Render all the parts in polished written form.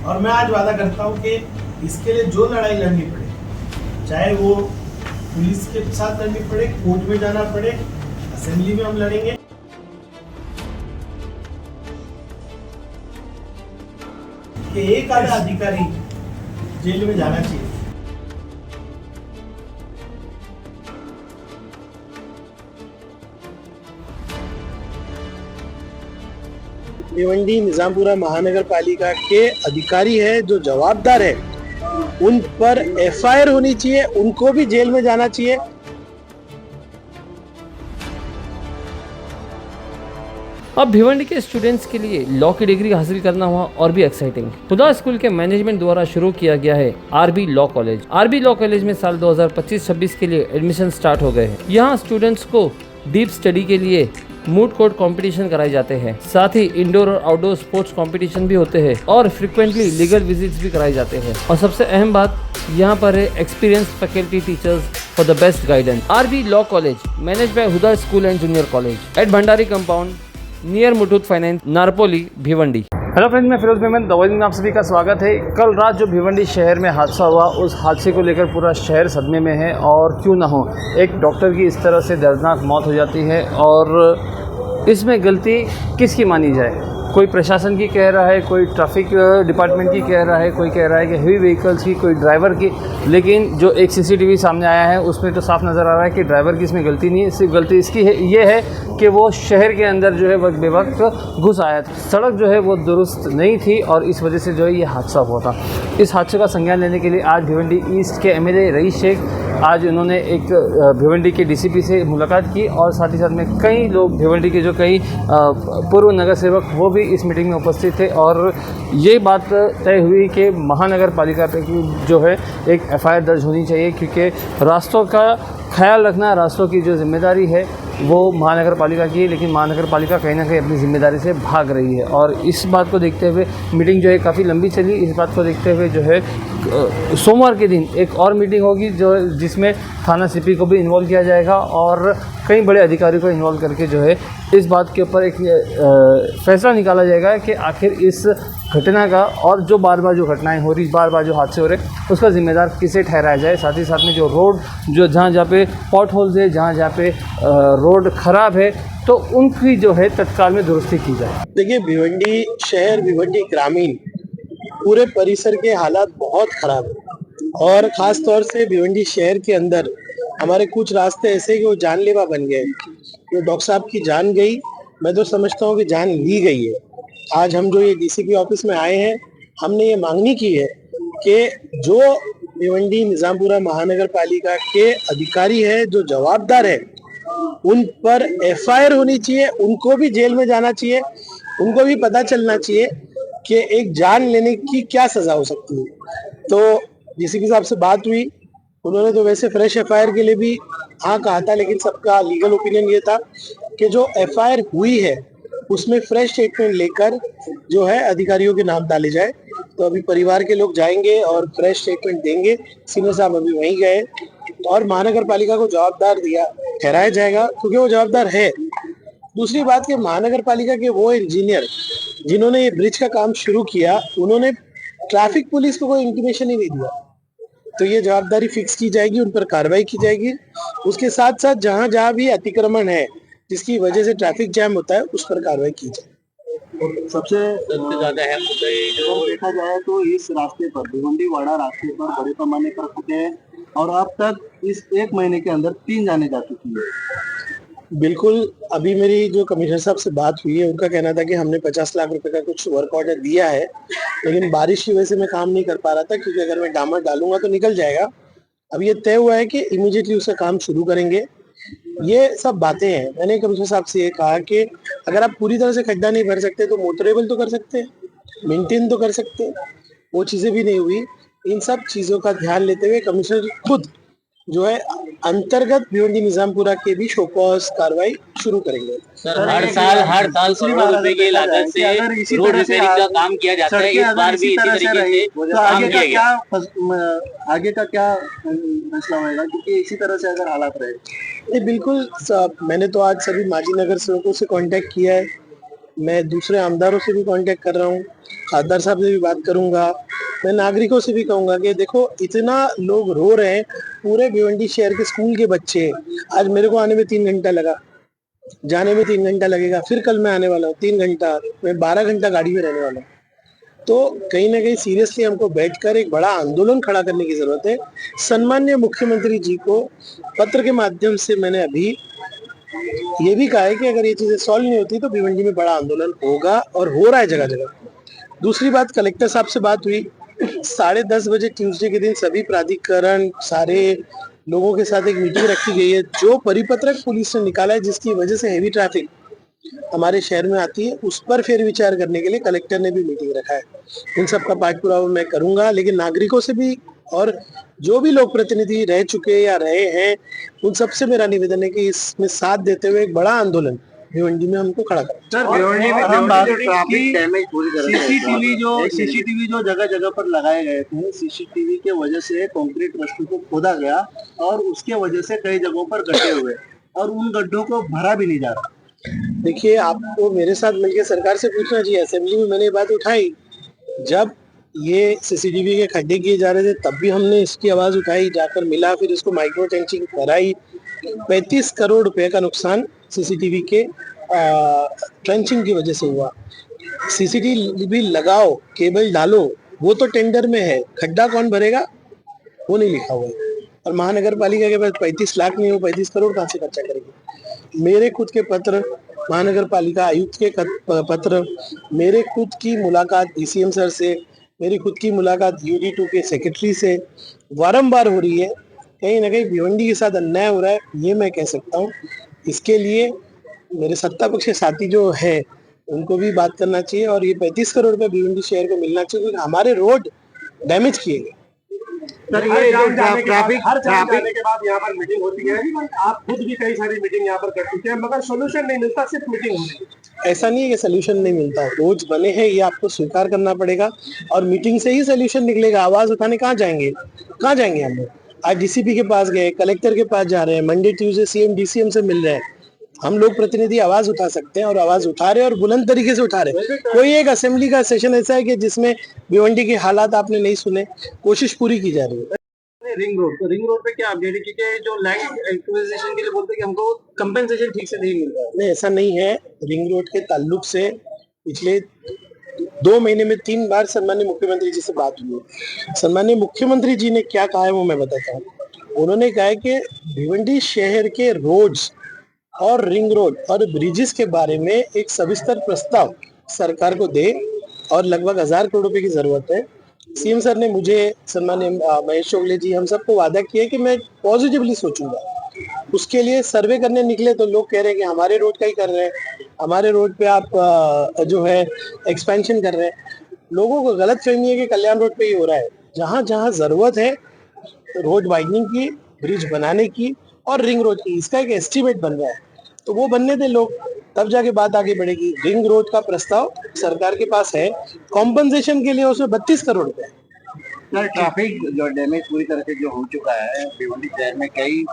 और मैं आज वादा करता हूँ कि इसके लिए जो लड़ाई लड़नी पड़े, चाहे वो पुलिस के साथ लड़नी पड़े, कोर्ट में जाना पड़े, असेंबली में हम लड़ेंगे। कि एक आधा अधिकारी जेल में जाना चाहिए। भिवंडी निजामपुरा महानगर पालिका के अधिकारी है जो जवाबदार है, उन पर एफआईआर होनी चाहिए, उनको भी जेल में जाना चाहिए। अब भिवंडी के स्टूडेंट्स के लिए लॉ की डिग्री हासिल करना हुआ और भी एक्साइटिंग। हुदा स्कूल के मैनेजमेंट द्वारा शुरू किया गया है RB law college. RB law college में साल 2025-26 के लिए एडमिशन स्टार्ट हो गए हैं। यहाँ स्टूडेंट्स को डीप स्टडी के लिए मूड कोर्ट कंपटीशन कराए जाते हैं, साथ ही इंडोर और आउटडोर स्पोर्ट्स कंपटीशन भी होते हैं और फ्रिक्वेंटली लीगल विजिट्स भी कराए जाते हैं। और सबसे अहम बात यहाँ पर है experience faculty teachers for the best guidance. RB law college manage by Huda school and junior college at Bhandari compound near Muthoot finance, Narpoli, Bhiwandi. Hello friends, मैं फिरोज मेमन दवाई में आप सभी का स्वागत है। कल रात जो भिवंडी शहर में हादसा हुआ, उस हादसे को लेकर पूरा शहर सदमे में है। और क्यों ना हो, एक डॉक्टर की इस तरह से दर्दनाक मौत हो जाती है और इसमें गलती किसकी मानी जाए? कोई प्रशासन की कह रहा है, कोई ट्रैफिक डिपार्टमेंट की कह रहा है, कोई कह रहा है कि हेवी व्हीकल्स की, कोई ड्राइवर की। लेकिन जो एक सीसीटीवी सामने आया है उसमें तो साफ नज़र आ रहा है कि ड्राइवर की इसमें गलती नहीं है। सिर्फ गलती इसकी है, ये है कि वो शहर के अंदर जो है वक्त बेवक्त घुस आया था। सड़क जो है वो दुरुस्त नहीं थी और इस वजह से जो है ये हादसा हुआ था। इस हादसे का संज्ञान लेने के लिए आज भिवंडी ईस्ट के एमएलए रईस शेख, आज उन्होंने एक भिवंडी के डीसीपी से मुलाकात की और साथ ही साथ में कई लोग भिवंडी के जो कई पूर्व नगर सेवक वो भी इस मीटिंग में उपस्थित थे। और ये बात तय हुई कि महानगर पालिका पे जो है एक एफआईआर दर्ज होनी चाहिए, क्योंकि रास्तों का ख्याल रखना, रास्तों की जो जिम्मेदारी है वो महानगर पालिका की है, लेकिन महानगर पालिका कहीं ना कहीं अपनी जिम्मेदारी से भाग रही है। और इस बात को देखते हुए मीटिंग जो है काफ़ी लंबी चली। इस बात को देखते हुए जो है सोमवार के दिन एक और मीटिंग होगी जो जिसमें थाना सीपी को भी इन्वॉल्व किया जाएगा और कई बड़े अधिकारियों को इन्वॉल्व करके जो है इस बात के ऊपर एक फैसला निकाला जाएगा कि आखिर इस घटना का और जो बार बार जो घटनाएं हो रही, बार बार जो हादसे हो रहे, उसका जिम्मेदार किसे ठहराया जाए। साथ ही साथ में जो रोड जो जहाँ पे पॉट होल्स है, जहाँ पे रोड ख़राब है, तो उनकी जो है तत्काल में दुरुस्ती की जाए। देखिए, भिवंडी शहर, भिवंडी ग्रामीण, पूरे परिसर के हालात बहुत खराब है और ख़ास तौर से भिवंडी शहर के अंदर हमारे कुछ रास्ते ऐसे कि वो जानलेवा बन गए। तो डॉक्टर साहब की जान गई, मैं तो समझता हूँ कि जान ली गई है। आज हम जो ये डीसीपी ऑफिस में आए हैं, हमने ये मांगनी की है कि जो भिवंडी निजामपुरा महानगर पालिका के अधिकारी है, जो जवाबदार है, उन पर एफआईआर होनी चाहिए, उनको भी जेल में जाना चाहिए, उनको भी पता चलना चाहिए कि एक जान लेने की क्या सजा हो सकती है। तो डीसीपी साहब से बात हुई, उन्होंने तो वैसे फ्रेश एफआईआर के लिए भी हाँ कहा था, लेकिन सबका लीगल ओपिनियन ये था कि जो एफआईआर हुई है उसमें फ्रेश स्टेटमेंट लेकर जो है अधिकारियों के नाम डाले जाए। तो अभी परिवार के लोग जाएंगे और फ्रेश स्टेटमेंट देंगे। सीनियर साहब अभी वहीं गए और महानगर पालिका को जवाबदार ठहराया जाएगा, क्योंकि वो जवाबदार है। दूसरी बात कि महानगर पालिका के वो इंजीनियर जिन्होंने ये ब्रिज का काम शुरू किया, उन्होंने ट्रैफिक पुलिस को कोई इंटीमेशन ही नहीं दिया। तो ये जवाबदारी फिक्स की जाएगी, उन पर कार्रवाई की जाएगी। उसके साथ साथ जहां जहां भी अतिक्रमण है जिसकी वजह से ट्रैफिक जैम होता है, उस पर कार्रवाई की जाए। सबसे ज्यादा अहम मुद्दा जो देखा जाए तो इस रास्ते पर, भिवंडी वाड़ा रास्ते पर बड़े पैमाने पर फटे हैं और अब तक इस एक महीने के अंदर 3 जाने जा चुकी है। बिल्कुल, अभी मेरी जो कमिश्नर साहब से बात हुई है, उनका कहना था कि हमने 50 लाख रुपए का कुछ वर्क ऑर्डर दिया है, लेकिन बारिश की वजह से मैं काम नहीं कर पा रहा था, क्योंकि अगर मैं डामर डालूंगा तो निकल जाएगा। अब ये तय हुआ है कि इमीडिएटली उसका काम शुरू करेंगे। ये सब बातें हैं। मैंने कमिश्नर साहब से ये कहा कि अगर आप पूरी तरह से खड्डा नहीं भर सकते तो मोटरेबल तो कर सकते हैं, मेंटेन तो कर सकते हैं, वो चीजें भी नहीं हुई। इन सब चीजों का ध्यान लेते हुए कमिश्नर खुद जो है अंतर्गत भिवंडी निजामपुरा के भी शोकॉज कार्रवाई शुरू करेंगे। सर, हर साल करोड़ों रुपए की लागत से रोड रिपेयरिंग का काम किया जाता है। इस बार भी इसी तरीके से काम किया गया। आगे का क्या फैसला होगा, क्योंकि इसी तरह से अगर हालात रहे? बिल्कुल, मैंने तो आज सभी माजी नगर सेवकों से कांटेक्ट किया है मैं दूसरे आमदारों से भी कांटेक्ट कर रहा हूँ, खासदार साहब से भी बात करूंगा, मैं नागरिकों से भी कहूंगा कि देखो इतना लोग रो रहे हैं, पूरे भिवंडी शहर के स्कूल के बच्चे, आज मेरे को आने में 3 घंटा लगा, जाने में 3 घंटा लगेगा, फिर कल मैं आने वाला हूँ 3 घंटा, मैं 12 घंटा गाड़ी में रहने वाला हूँ। तो कहीं ना कहीं सीरियसली हमको बैठकर एक बड़ा आंदोलन खड़ा करने की जरूरत है। सम्मान्य मुख्यमंत्री जी को पत्र के माध्यम से मैंने अभी ये भी कहा है कि अगर ये चीजें सॉल्व नहीं होती तो भिवंडी में बड़ा आंदोलन होगा और हो रहा है जगह जगह। दूसरी बात, कलेक्टर साहब से बात हुई, 10:30 बजे ट्यूसडे के दिन सभी प्राधिकरण सारे लोगों के साथ एक मीटिंग रखी गई है। जो परिपत्रक पुलिस ने निकाला है जिसकी वजह से हेवी ट्रैफिक हमारे शहर में आती है, उस पर फिर विचार करने के लिए कलेक्टर ने भी मीटिंग रखा है। इन सब का पाठ पुरावा मैं करूंगा, लेकिन नागरिकों से भी और जो भी लोग प्रतिनिधि रह चुके या रहे हैं उन सबसे मेरा निवेदन है कि इसमें साथ देते हुए एक बड़ा आंदोलन भिवंडी में हमको खड़ा करना। सर भिवंडी में हम बात ट्रैफिक डैमेज पूरी तरह से सीसीटीवी जो जगह जगह पर लगाए गए थे, सीसीटीवी के वजह से कंक्रीट रस्ते को खोदा गया और उसके वजह से कई जगहों पर गड्ढे हुए और उन गड्ढों को भरा भी नहीं जा रहा। देखिए, आपको मेरे साथ मिलकर सरकार से पूछना चाहिए। असेंबली में मैंने ये बात उठाई, जब ये सीसीटीवी के खड्डे किए जा रहे थे तब भी हमने इसकी आवाज उठाई, जाकर मिला, फिर इसको माइक्रो टेंचिंग कराई। 35 करोड़ रुपए का नुकसान सीसीटीवी के ट्रेंचिंग की वजह से हुआ। सीसीटीवी लगाओ, केबल डालो, वो तो टेंडर में है, खड्डा कौन भरेगा वो नहीं लिखा हुआ है। और महानगर पालिका के पास 35 लाख नहीं हो, 35 करोड़ कहाँ से खर्चा करेगी। मेरे खुद के पत्र, महानगर पालिका आयुक्त के पत्र, मेरे खुद की मुलाकात डीसीएम सर से, मेरी खुद की मुलाकात UD2 के सेक्रेटरी से बारंबार हो रही है। कहीं ना कहीं भिवंडी के साथ अन्याय हो रहा है, ये मैं कह सकता हूँ। इसके लिए मेरे सत्ता पक्ष के साथी जो है उनको भी बात करना चाहिए और ये 35 करोड़ रुपए भिवंडी शहर को मिलना चाहिए, क्योंकि हमारे रोड डैमेज किए गए। सर ये जो ट्रैफिक के बाद यहाँ पर मीटिंग होती है, आप खुद भी कई सारी मीटिंग यहाँ पर कर चुके हैं, मगर सोल्यूशन नहीं मिलता, सिर्फ मीटिंग होती है। ऐसा नहीं है कि सोल्यूशन नहीं मिलता, रोज बने हैं, ये आपको स्वीकार करना पड़ेगा और मीटिंग से ही सोल्यूशन निकलेगा। आवाज उठाने कहाँ जाएंगे हम लोग? आज डीसीपी के पास गए, कलेक्टर के पास जा रहे हैं, मंडे ट्यूसडे सीएम डीसीएम से मिल रहे हैं। हम लोग प्रतिनिधि आवाज उठा सकते हैं और आवाज उठा रहे हैं और बुलंद तरीके से उठा रहे हैं। कोई एक असेंबली का सेशन ऐसा है कि जिसमें भिवंडी के हालात आपने नहीं सुने, कोशिश पूरी की जा रही है। रिंग रोड पे क्या अपडेट है? क्योंकि जो लैंड एक्विजिशन के लिए बोलते हैं कि हमको कंपेंसेशन ठीक से नहीं मिल रहा है। नहीं, ऐसा नहीं है। रिंग रोड के ताल्लुक से पिछले 2 महीने में 3 बार सम्माननीय मुख्यमंत्री जी से बात हुई है। सम्माननीय मुख्यमंत्री जी ने क्या कहा है वो मैं बताता हूँ। उन्होंने कहा है कि भिवंडी शहर के रोड्स और रिंग रोड और ब्रिजेस के बारे में एक सविस्तर प्रस्ताव सरकार को दे और लगभग 1000 करोड़ रुपए की जरूरत है। सीएम सर ने मुझे, सम्माननीय महेश चोगले जी, हम सबको वादा किया कि मैं पॉजिटिवली सोचूंगा। उसके लिए सर्वे करने निकले तो लोग कह रहे हैं कि हमारे रोड का ही कर रहे हैं, हमारे रोड पे आप जो है एक्सपेंशन कर रहे हैं। लोगों को गलत फहमी है कि कल्याण रोड पे ही हो रहा है। जहां जहां जरूरत है रोड वाइडनिंग की, ब्रिज बनाने की और रिंग रोड की, इसका एक एस्टिमेट बन रहा है, तो वो बनने दे लोग, तब जाके बात आगे बढ़ेगी। रिंग रोड का प्रस्ताव सरकार के पास है, कॉम्पनसेशन के लिए उसमें 32 करोड़ रुपए। सर ट्रैफिक जो डैमेज पूरी तरह से जो हो चुका है, भिवंडी शहर में कई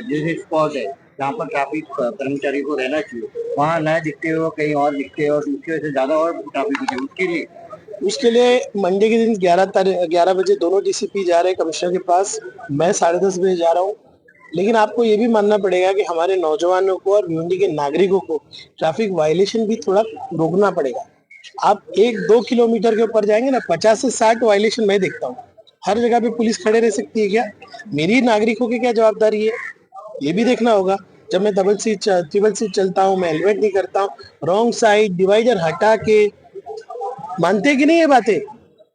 जैसे स्पॉट है जहाँ पर ट्रैफिक कर्मचारी को रहना चाहिए, वहाँ न दिखते हुए कहीं और दिखते हैं और उसकी वजह से ज्यादा और ट्रैफिक होती है। उसके लिए मंडे के दिन 11 बजे दोनों डीसीपी जा रहे हैं कमिश्नर के पास, मैं 10:30 बजे जा रहा हूँ। लेकिन आपको ये भी मानना पड़ेगा कि हमारे नौजवानों को और भिवंडी के नागरिकों को ट्रैफिक वायलेशन भी थोड़ा रोकना पड़ेगा। आप 1-2 किलोमीटर के ऊपर जाएंगे ना, 50 से 60 वायलेशन मैं देखता हूँ। हर जगह पे पुलिस खड़े रह सकती है क्या? मेरी नागरिकों की क्या जवाबदारी है, ये भी देखना होगा। जब मैं ट्रिपल सीट चलता हूँ, मैं हेलमेट नहीं करता हूँ, रॉन्ग साइड डिवाइडर हटा के, मानते कि नहीं ये बातें?